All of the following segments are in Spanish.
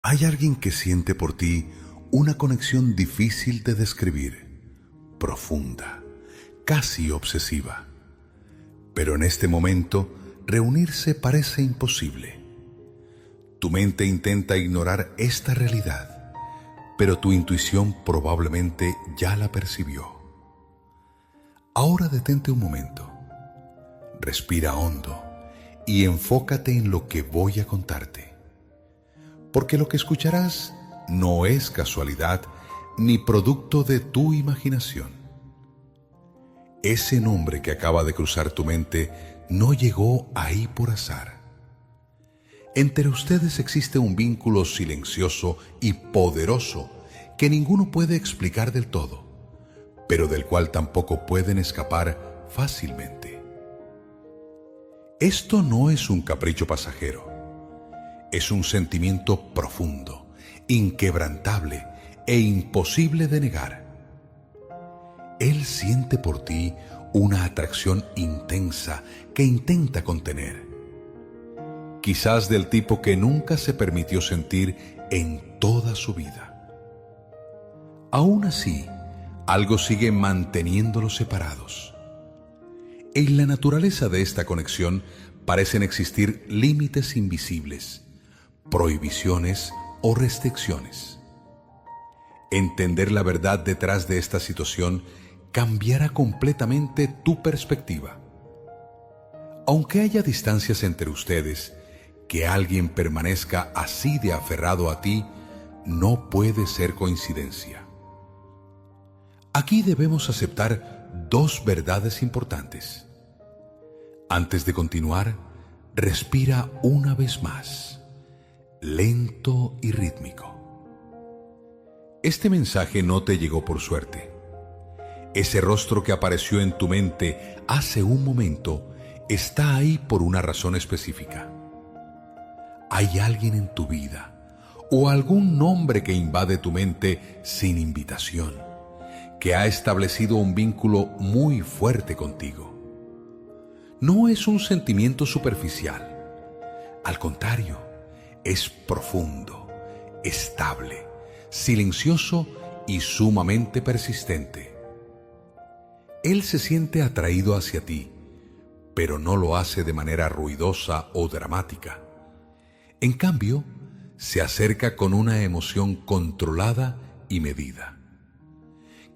Hay alguien que siente por ti una conexión difícil de describir, profunda, casi obsesiva. Pero en este momento, reunirse parece imposible. Tu mente intenta ignorar esta realidad, pero tu intuición probablemente ya la percibió. Ahora detente un momento, respira hondo y enfócate en lo que voy a contarte. Porque lo que escucharás no es casualidad ni producto de tu imaginación. Ese nombre que acaba de cruzar tu mente no llegó ahí por azar. Entre ustedes existe un vínculo silencioso y poderoso que ninguno puede explicar del todo, pero del cual tampoco pueden escapar fácilmente. Esto no es un capricho pasajero. Es un sentimiento profundo, inquebrantable e imposible de negar. Él siente por ti una atracción intensa que intenta contener. Quizás del tipo que nunca se permitió sentir en toda su vida. Aún así, algo sigue manteniéndolos separados. En la naturaleza de esta conexión parecen existir límites invisibles, prohibiciones o restricciones. Entender la verdad detrás de esta situación cambiará completamente tu perspectiva. Aunque haya distancias entre ustedes, que alguien permanezca así de aferrado a ti no puede ser coincidencia. Aquí debemos aceptar dos verdades importantes. Antes de continuar, respira una vez más, lento y rítmico. Este mensaje no te llegó por suerte. Ese rostro que apareció en tu mente hace un momento está ahí por una razón específica. Hay alguien en tu vida o algún nombre que invade tu mente sin invitación, que ha establecido un vínculo muy fuerte contigo. No es un sentimiento superficial. Al contrario, es profundo, estable, silencioso y sumamente persistente. Él se siente atraído hacia ti, pero no lo hace de manera ruidosa o dramática. En cambio, se acerca con una emoción controlada y medida.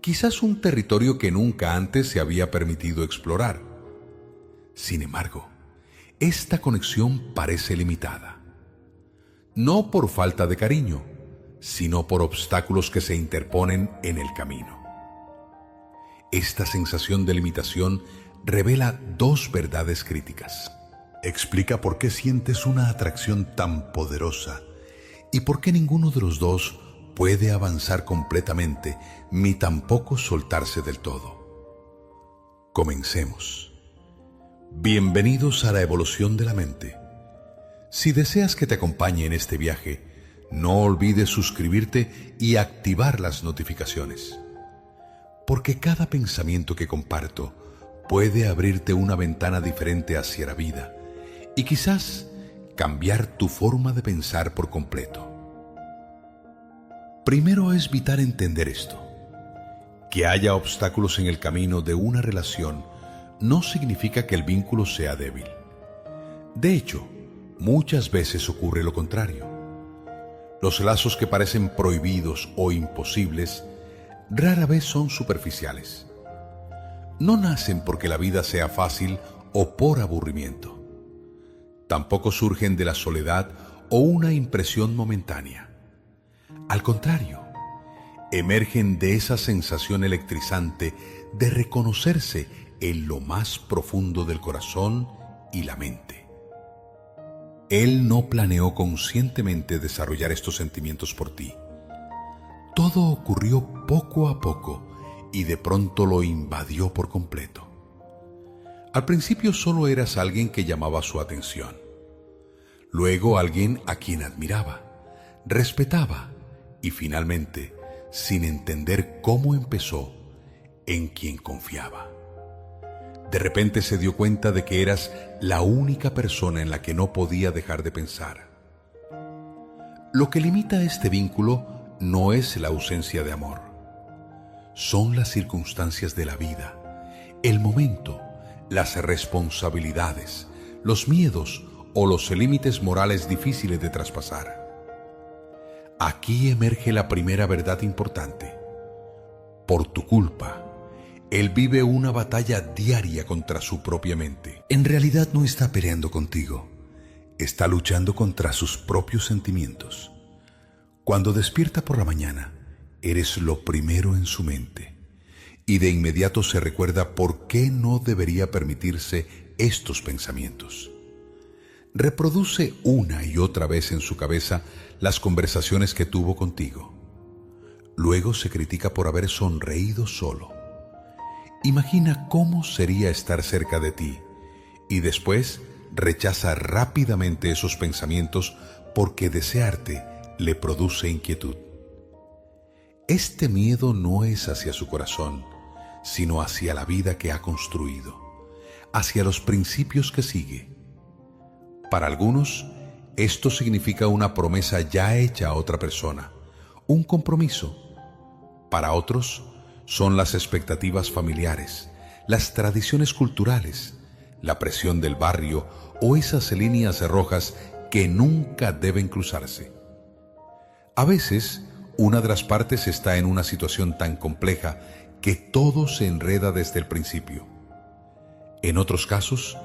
Quizás un territorio que nunca antes se había permitido explorar. Sin embargo, esta conexión parece limitada. No por falta de cariño, sino por obstáculos que se interponen en el camino. Esta sensación de limitación revela dos verdades críticas. Explica por qué sientes una atracción tan poderosa y por qué ninguno de los dos puede avanzar completamente ni tampoco soltarse del todo. Comencemos. Bienvenidos a la evolución de la mente. Si deseas que te acompañe en este viaje, no olvides suscribirte y activar las notificaciones, porque cada pensamiento que comparto puede abrirte una ventana diferente hacia la vida y quizás cambiar tu forma de pensar por completo. Primero es vital entender esto. Que haya obstáculos en el camino de una relación no significa que el vínculo sea débil. De hecho, muchas veces ocurre lo contrario. Los lazos que parecen prohibidos o imposibles rara vez son superficiales. No nacen porque la vida sea fácil o por aburrimiento. Tampoco surgen de la soledad o una impresión momentánea. Al contrario, emergen de esa sensación electrizante de reconocerse en lo más profundo del corazón y la mente. Él no planeó conscientemente desarrollar estos sentimientos por ti. Todo ocurrió poco a poco y de pronto lo invadió por completo. Al principio solo eras alguien que llamaba su atención. Luego alguien a quien admiraba, respetaba y finalmente, sin entender cómo empezó, en quien confiaba. De repente se dio cuenta de que eras la única persona en la que no podía dejar de pensar. Lo que limita este vínculo no es la ausencia de amor. Son las circunstancias de la vida, el momento, las responsabilidades, los miedos o los límites morales difíciles de traspasar. Aquí emerge la primera verdad importante. Por tu culpa, él vive una batalla diaria contra su propia mente. En realidad no está peleando contigo, está luchando contra sus propios sentimientos. Cuando despierta por la mañana, eres lo primero en su mente, y de inmediato se recuerda por qué no debería permitirse estos pensamientos. Reproduce una y otra vez en su cabeza las conversaciones que tuvo contigo. Luego se critica por haber sonreído solo. Imagina cómo sería estar cerca de ti y después rechaza rápidamente esos pensamientos porque desearte le produce inquietud. Este miedo no es hacia su corazón, sino hacia la vida que ha construido, hacia los principios que sigue. Para algunos, esto significa una promesa ya hecha a otra persona, un compromiso. Para otros, son las expectativas familiares, las tradiciones culturales, la presión del barrio o esas líneas rojas que nunca deben cruzarse. A veces, una de las partes está en una situación tan compleja que todo se enreda desde el principio. En otros casos,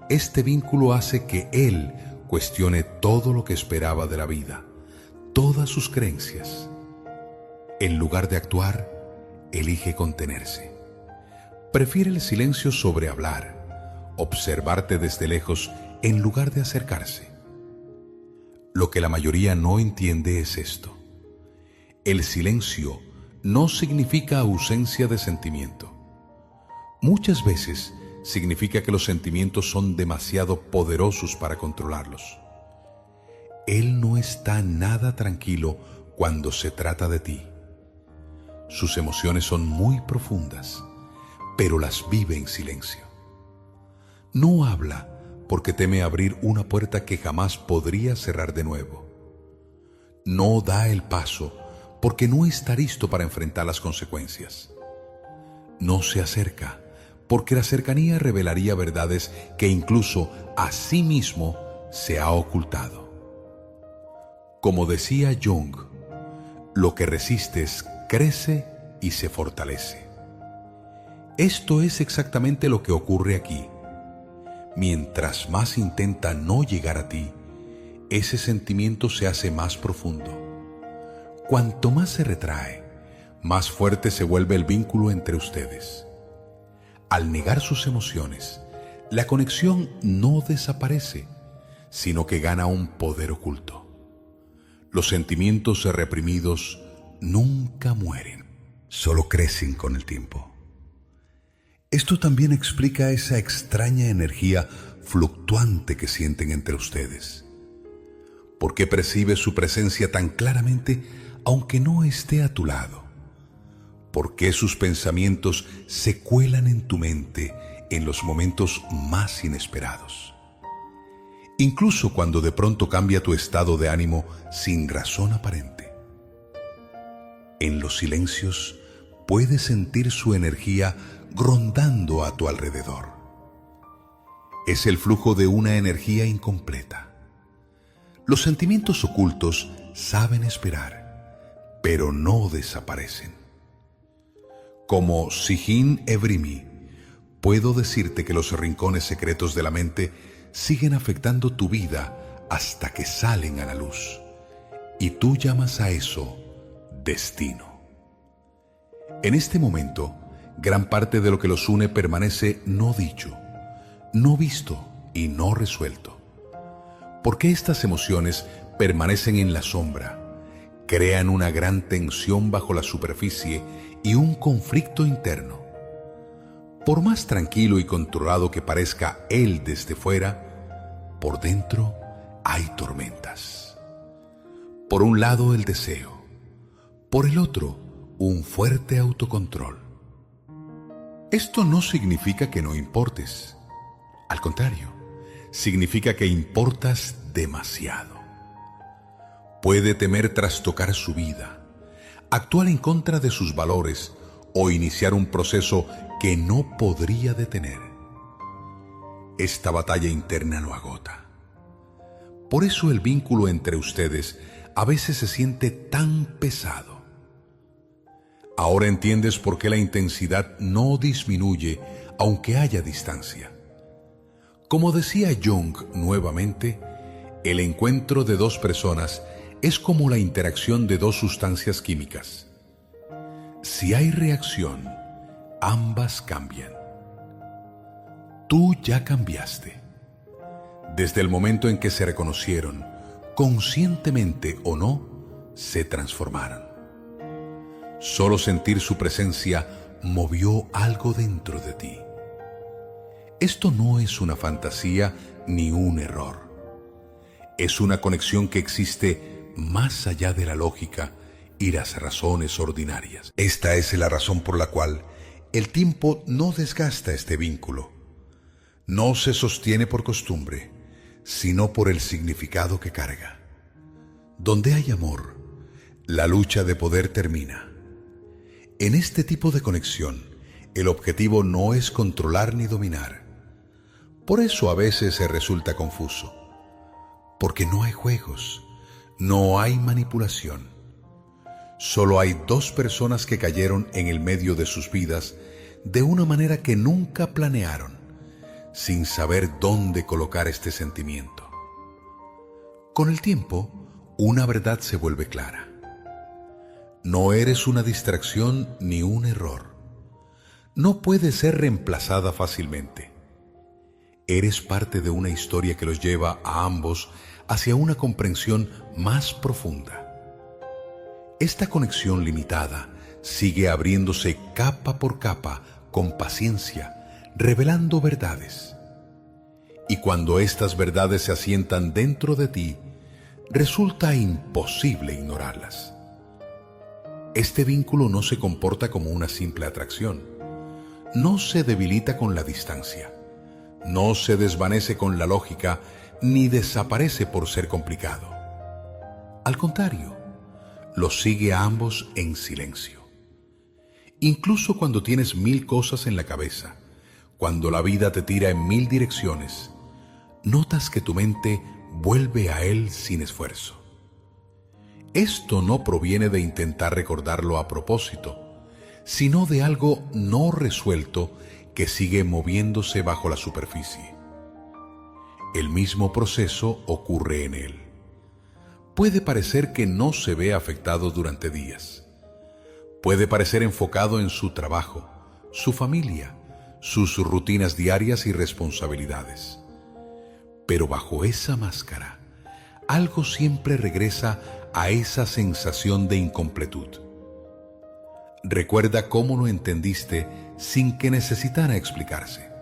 este vínculo hace que él cuestione todo lo que esperaba de la vida, todas sus creencias. En lugar de actuar, elige contenerse. Prefiere el silencio sobre hablar, observarte desde lejos en lugar de acercarse. Lo que la mayoría no entiende es esto. El silencio no significa ausencia de sentimiento. Muchas veces significa que los sentimientos son demasiado poderosos para controlarlos. Él no está nada tranquilo cuando se trata de ti. Sus emociones son muy profundas, pero las vive en silencio. No habla porque teme abrir una puerta que jamás podría cerrar de nuevo. No da el paso porque no está listo para enfrentar las consecuencias. No se acerca porque la cercanía revelaría verdades que incluso a sí mismo se ha ocultado. Como decía Jung, lo que resistes crece y se fortalece. Esto es exactamente lo que ocurre aquí. Mientras más intenta no llegar a ti, ese sentimiento se hace más profundo. Cuanto más se retrae, más fuerte se vuelve el vínculo entre ustedes. Al negar sus emociones, la conexión no desaparece, sino que gana un poder oculto. Los sentimientos reprimidos nunca mueren, solo crecen con el tiempo. Esto también explica esa extraña energía fluctuante que sienten entre ustedes. ¿Por qué percibes su presencia tan claramente aunque no esté a tu lado? ¿Por qué sus pensamientos se cuelan en tu mente en los momentos más inesperados? Incluso cuando de pronto cambia tu estado de ánimo sin razón aparente. En los silencios puedes sentir su energía rondando a tu alrededor. Es el flujo de una energía incompleta. Los sentimientos ocultos saben esperar, pero no desaparecen. Como Sijin Evrimi, puedo decirte que los rincones secretos de la mente siguen afectando tu vida hasta que salen a la luz. Y tú llamas a eso destino. En este momento, gran parte de lo que los une permanece no dicho, no visto y no resuelto. Porque estas emociones permanecen en la sombra, crean una gran tensión bajo la superficie y un conflicto interno. Por más tranquilo y controlado que parezca él desde fuera, por dentro hay tormentas. Por un lado el deseo, por el otro un fuerte autocontrol. Esto no significa que no importes. Al contrario, significa que importas demasiado. puede temer trastocar su vida, actuar en contra de sus valores o iniciar un proceso que no podría detener. Esta batalla interna lo agota. Por eso el vínculo entre ustedes a veces se siente tan pesado. Ahora entiendes por qué la intensidad no disminuye aunque haya distancia. Como decía Jung nuevamente, el encuentro de dos personas es como la interacción de dos sustancias químicas. Si hay reacción, ambas cambian. Tú ya cambiaste. Desde el momento en que se reconocieron, conscientemente o no, se transformaron. Solo sentir su presencia movió algo dentro de ti. Esto no es una fantasía ni un error. Es una conexión que existe más allá de la lógica y las razones ordinarias. Esta es la razón por la cual el tiempo no desgasta este vínculo. No se sostiene por costumbre, sino por el significado que carga. Donde hay amor, la lucha de poder termina. En este tipo de conexión, el objetivo no es controlar ni dominar. Por eso a veces se resulta confuso. Porque no hay juegos, no hay manipulación. Solo hay dos personas que cayeron en el medio de sus vidas de una manera que nunca planearon, sin saber dónde colocar este sentimiento. Con el tiempo, una verdad se vuelve clara. No eres una distracción ni un error. No puedes ser reemplazada fácilmente. Eres parte de una historia que los lleva a ambos hacia una comprensión más profunda. Esta conexión limitada sigue abriéndose capa por capa con paciencia, revelando verdades. Y cuando estas verdades se asientan dentro de ti, resulta imposible ignorarlas. Este vínculo no se comporta como una simple atracción. No se debilita con la distancia. No se desvanece con la lógica, ni desaparece por ser complicado. Al contrario, los sigue a ambos en silencio. Incluso cuando tienes 1000 cosas en la cabeza, cuando la vida te tira en 1000 direcciones, notas que tu mente vuelve a él sin esfuerzo. Esto no proviene de intentar recordarlo a propósito, sino de algo no resuelto que sigue moviéndose bajo la superficie. El mismo proceso ocurre en él. Puede parecer que no se ve afectado durante días. Puede parecer enfocado en su trabajo, su familia, sus rutinas diarias y responsabilidades. Pero bajo esa máscara, algo siempre regresa a esa sensación de incompletud. Recuerda cómo lo entendiste sin que necesitara explicarse.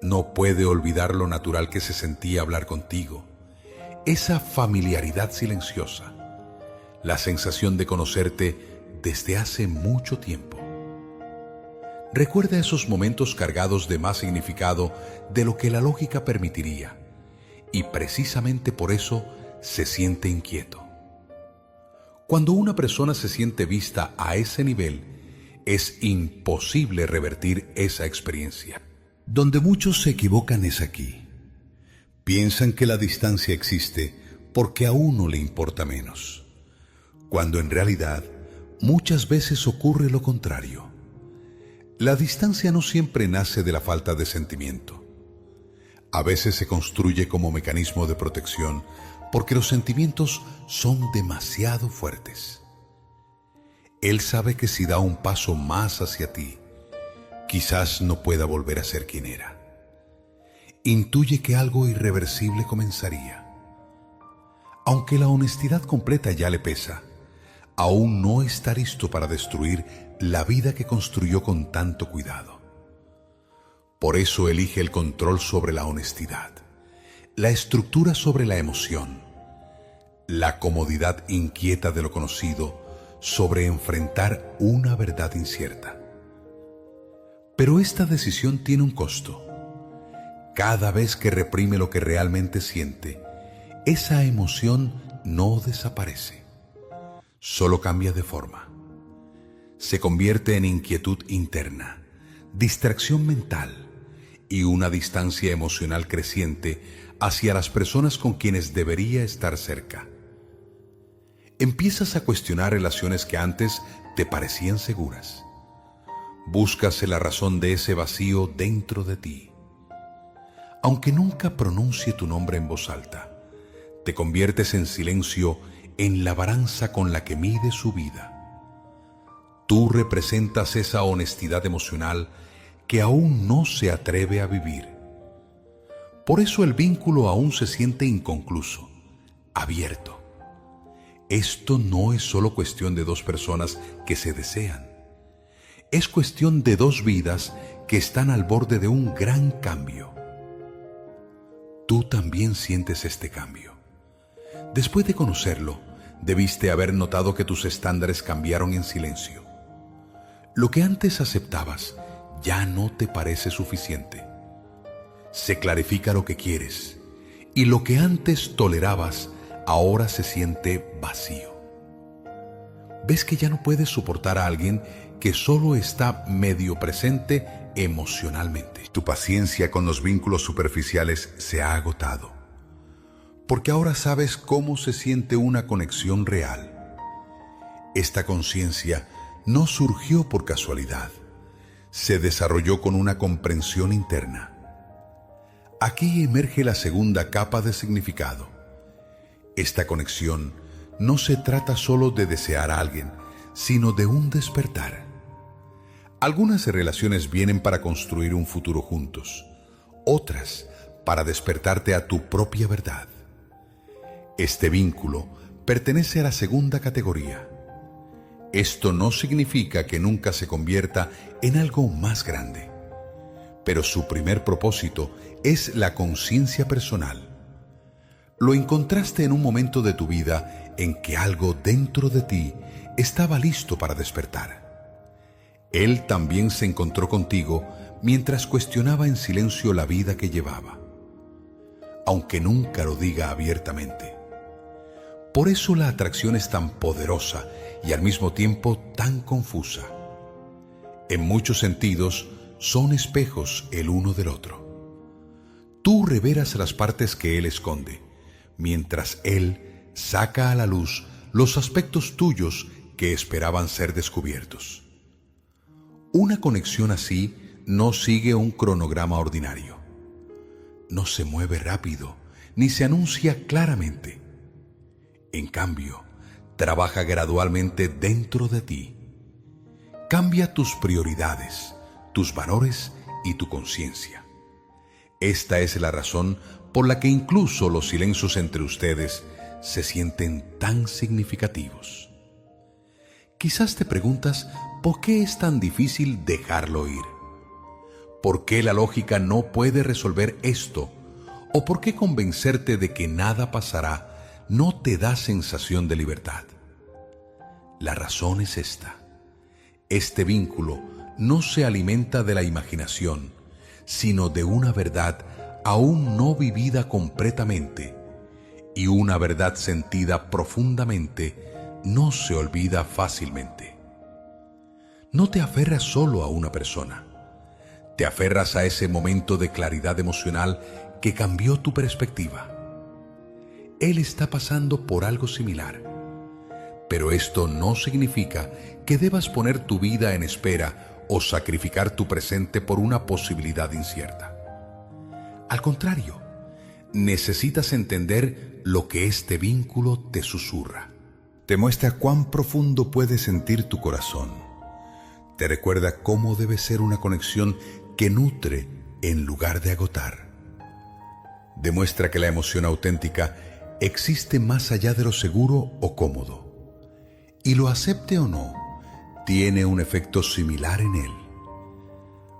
No puede olvidar lo natural que se sentía hablar contigo, esa familiaridad silenciosa, la sensación de conocerte desde hace mucho tiempo. Recuerda esos momentos cargados de más significado de lo que la lógica permitiría, y precisamente por eso se siente inquieto. Cuando una persona se siente vista a ese nivel, es imposible revertir esa experiencia. Donde muchos se equivocan es aquí. Piensan que la distancia existe porque a uno le importa menos, cuando en realidad muchas veces ocurre lo contrario. La distancia no siempre nace de la falta de sentimiento. A veces se construye como mecanismo de protección porque los sentimientos son demasiado fuertes. Él sabe que si da un paso más hacia ti, quizás no pueda volver a ser quien era. Intuye que algo irreversible comenzaría. Aunque la honestidad completa ya le pesa, aún no está listo para destruir la vida que construyó con tanto cuidado. Por eso elige el control sobre la honestidad, la estructura sobre la emoción, la comodidad inquieta de lo conocido sobre enfrentar una verdad incierta. Pero esta decisión tiene un costo. Cada vez que reprime lo que realmente siente, esa emoción no desaparece, solo cambia de forma. Se convierte en inquietud interna, distracción mental y una distancia emocional creciente hacia las personas con quienes debería estar cerca. Empiezas a cuestionar relaciones que antes te parecían seguras. Buscas la razón de ese vacío dentro de ti. Aunque nunca pronuncie tu nombre en voz alta, te conviertes en silencio en la balanza con la que mide su vida. Tú representas esa honestidad emocional que aún no se atreve a vivir. Por eso el vínculo aún se siente inconcluso, abierto. Esto no es solo cuestión de dos personas que se desean. Es cuestión de dos vidas que están al borde de un gran cambio. Tú también sientes este cambio. Después de conocerlo, debiste haber notado que tus estándares cambiaron en silencio. Lo que antes aceptabas ya no te parece suficiente. Se clarifica lo que quieres, y lo que antes tolerabas ahora se siente vacío. Ves que ya no puedes soportar a alguien que solo está medio presente emocionalmente. Tu paciencia con los vínculos superficiales se ha agotado, porque ahora sabes cómo se siente una conexión real. Esta conciencia no surgió por casualidad, se desarrolló con una comprensión interna. Aquí emerge la segunda capa de significado. Esta conexión no se trata solo de desear a alguien, sino de un despertar. Algunas relaciones vienen para construir un futuro juntos, otras para despertarte a tu propia verdad. Este vínculo pertenece a la segunda categoría. Esto no significa que nunca se convierta en algo más grande, pero su primer propósito es la conciencia personal. Lo encontraste en un momento de tu vida en que algo dentro de ti estaba listo para despertar. Él también se encontró contigo mientras cuestionaba en silencio la vida que llevaba, aunque nunca lo diga abiertamente. Por eso la atracción es tan poderosa y al mismo tiempo tan confusa. En muchos sentidos, son espejos el uno del otro. Tú revelas las partes que él esconde, mientras él saca a la luz los aspectos tuyos que esperaban ser descubiertos. Una conexión así no sigue un cronograma ordinario. No se mueve rápido, ni se anuncia claramente. En cambio, trabaja gradualmente dentro de ti. Cambia tus prioridades, tus valores y tu conciencia. Esta es la razón por la que incluso los silencios entre ustedes se sienten tan significativos. Quizás te preguntas por qué es tan difícil dejarlo ir. ¿Por qué la lógica no puede resolver esto? ¿O por qué convencerte de que nada pasará no te da sensación de libertad? La razón es esta. Este vínculo no se alimenta de la imaginación, sino de una verdad aún no vivida completamente, y una verdad sentida profundamente no se olvida fácilmente. No te aferras solo a una persona, te aferras a ese momento de claridad emocional que cambió tu perspectiva. Él está pasando por algo similar, pero esto no significa que debas poner tu vida en espera o sacrificar tu presente por una posibilidad incierta. Al contrario, necesitas entender lo que este vínculo te susurra. Te muestra cuán profundo puede sentir tu corazón. Te recuerda cómo debe ser una conexión que nutre en lugar de agotar. Demuestra que la emoción auténtica existe más allá de lo seguro o cómodo. Y lo acepte o no, tiene un efecto similar en él.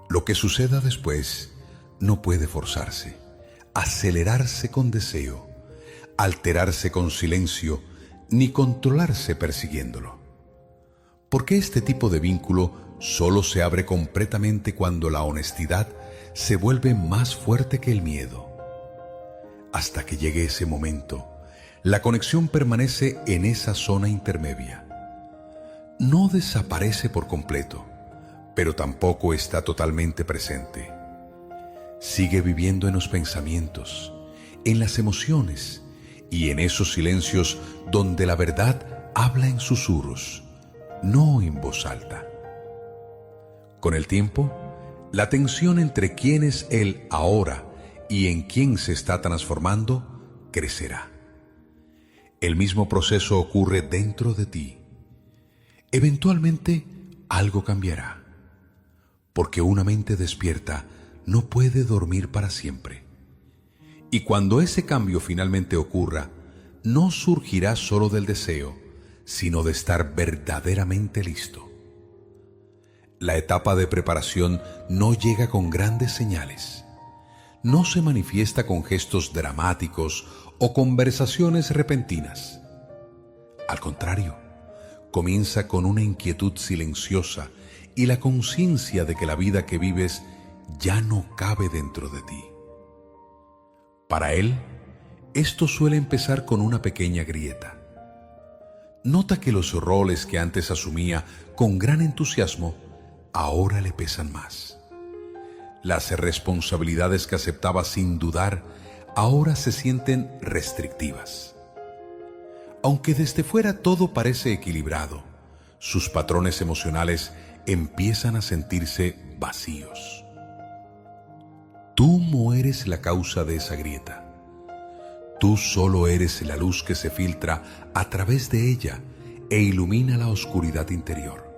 Lo que suceda después no puede forzarse, acelerarse con deseo, alterarse con silencio, ni controlarse persiguiéndolo. Porque este tipo de vínculo solo se abre completamente cuando la honestidad se vuelve más fuerte que el miedo. Hasta que llegue ese momento, la conexión permanece en esa zona intermedia. No desaparece por completo, pero tampoco está totalmente presente. Sigue viviendo en los pensamientos, en las emociones y en esos silencios donde la verdad habla en susurros, no en voz alta. Con el tiempo, la tensión entre quién es él ahora y en quién se está transformando crecerá. El mismo proceso ocurre dentro de ti. Eventualmente, algo cambiará, porque una mente despierta no puede dormir para siempre. Y cuando ese cambio finalmente ocurra, no surgirá solo del deseo, sino de estar verdaderamente listo. La etapa de preparación no llega con grandes señales. No se manifiesta con gestos dramáticos o conversaciones repentinas. Al contrario, comienza con una inquietud silenciosa y la conciencia de que la vida que vives ya no cabe dentro de ti. Para él, esto suele empezar con una pequeña grieta. Nota que los roles que antes asumía con gran entusiasmo ahora le pesan más. Las responsabilidades que aceptaba sin dudar ahora se sienten restrictivas. Aunque desde fuera todo parece equilibrado, sus patrones emocionales empiezan a sentirse vacíos. Tú no eres la causa de esa grieta. Tú solo eres la luz que se filtra a través de ella e ilumina la oscuridad interior.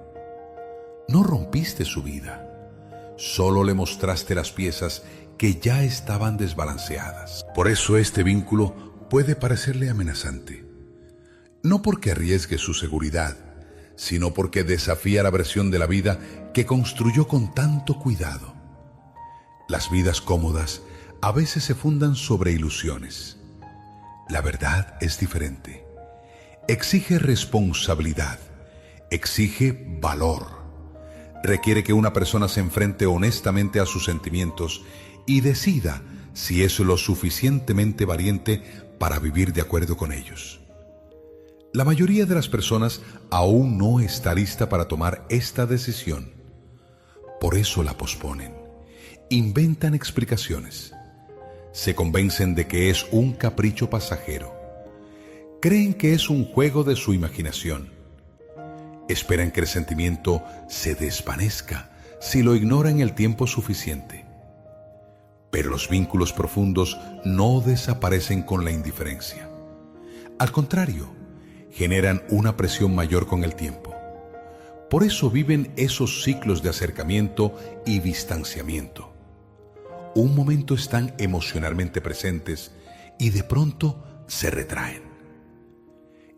No rompiste su vida, solo le mostraste las piezas que ya estaban desbalanceadas. Por eso este vínculo puede parecerle amenazante. No porque arriesgue su seguridad, sino porque desafía la versión de la vida que construyó con tanto cuidado. Las vidas cómodas a veces se fundan sobre ilusiones. La verdad es diferente. Exige responsabilidad, exige valor. Requiere que una persona se enfrente honestamente a sus sentimientos y decida si es lo suficientemente valiente para vivir de acuerdo con ellos. La mayoría de las personas aún no está lista para tomar esta decisión. Por eso la posponen. Inventan explicaciones. Se convencen de que es un capricho pasajero. Creen que es un juego de su imaginación. Esperan que el sentimiento se desvanezca si lo ignoran el tiempo suficiente. Pero los vínculos profundos no desaparecen con la indiferencia. Al contrario, generan una presión mayor con el tiempo. Por eso viven esos ciclos de acercamiento y distanciamiento. Un momento están emocionalmente presentes y de pronto se retraen.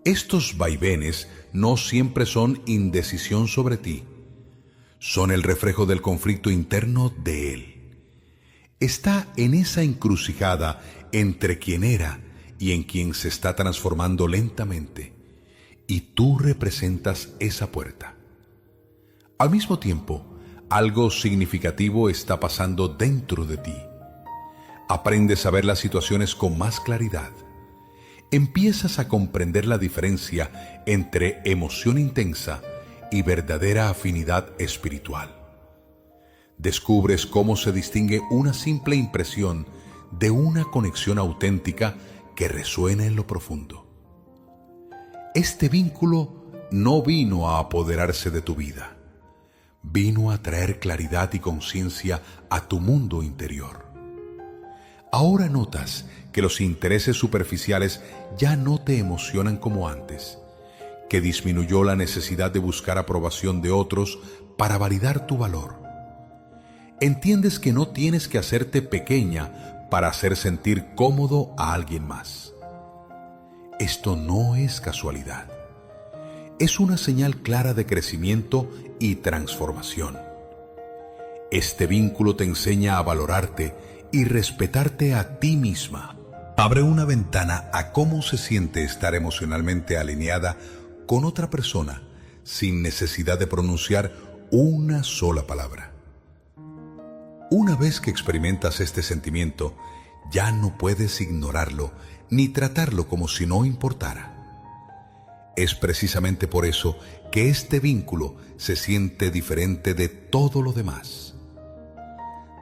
Estos vaivenes no siempre son indecisión sobre ti, son el reflejo del conflicto interno de él. Está en esa encrucijada entre quien era y en quien se está transformando lentamente, y tú representas esa puerta. Al mismo tiempo, algo significativo está pasando dentro de ti. Aprendes a ver las situaciones con más claridad. Empiezas a comprender la diferencia entre emoción intensa y verdadera afinidad espiritual. Descubres cómo se distingue una simple impresión de una conexión auténtica que resuena en lo profundo. Este vínculo no vino a apoderarse de tu vida. Vino a traer claridad y conciencia a tu mundo interior. Ahora notas que los intereses superficiales ya no te emocionan como antes, que disminuyó la necesidad de buscar aprobación de otros para validar tu valor. Entiendes que no tienes que hacerte pequeña para hacer sentir cómodo a alguien más. Esto no es casualidad. Es una señal clara de crecimiento y transformación. Este vínculo te enseña a valorarte y respetarte a ti misma. Abre una ventana a cómo se siente estar emocionalmente alineada con otra persona sin necesidad de pronunciar una sola palabra. Una vez que experimentas este sentimiento, Ya no puedes ignorarlo ni tratarlo como si no importara. Es precisamente por eso que este vínculo se siente diferente de todo lo demás.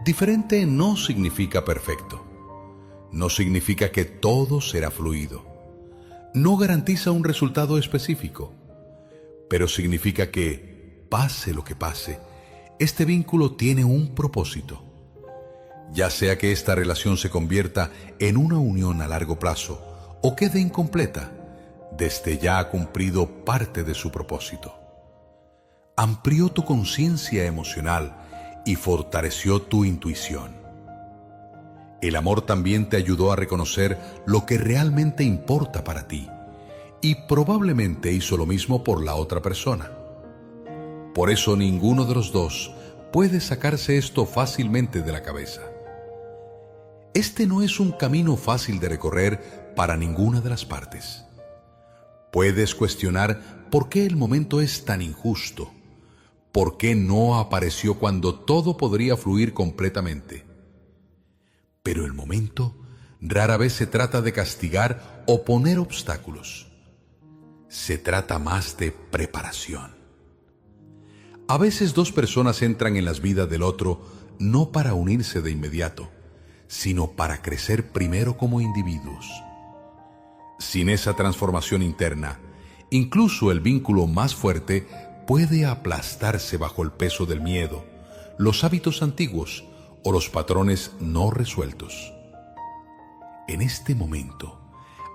Diferente no significa perfecto. No significa que todo será fluido. No garantiza un resultado específico. Pero significa que, pase lo que pase, este vínculo tiene un propósito. Ya sea que esta relación se convierta en una unión a largo plazo o quede incompleta, desde ya ha cumplido parte de su propósito. Amplió tu conciencia emocional y fortaleció tu intuición. El amor también te ayudó a reconocer lo que realmente importa para ti y probablemente hizo lo mismo por la otra persona. Por eso ninguno de los dos puede sacarse esto fácilmente de la cabeza. Este no es un camino fácil de recorrer para ninguna de las partes. Puedes cuestionar por qué el momento es tan injusto, por qué no apareció cuando todo podría fluir completamente. Pero el momento rara vez se trata de castigar o poner obstáculos. Se trata más de preparación. A veces dos personas entran en las vidas del otro no para unirse de inmediato, sino para crecer primero como individuos. Sin esa transformación interna, incluso el vínculo más fuerte puede aplastarse bajo el peso del miedo, los hábitos antiguos o los patrones no resueltos. En este momento,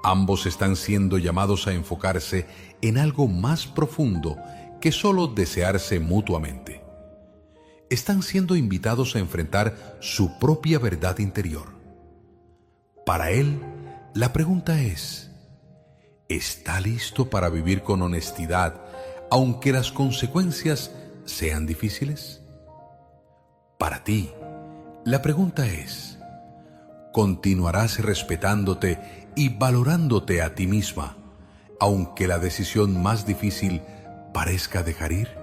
ambos están siendo llamados a enfocarse en algo más profundo que solo desearse mutuamente. Están siendo invitados a enfrentar su propia verdad interior. Para él, la pregunta es: ¿está listo para vivir con honestidad, aunque las consecuencias sean difíciles? Para ti, la pregunta es: ¿continuarás respetándote y valorándote a ti misma, aunque la decisión más difícil parezca dejar ir?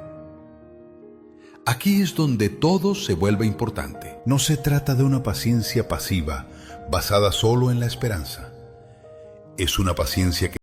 Aquí es donde todo se vuelve importante. No se trata de una paciencia pasiva, basada solo en la esperanza. Es una paciencia que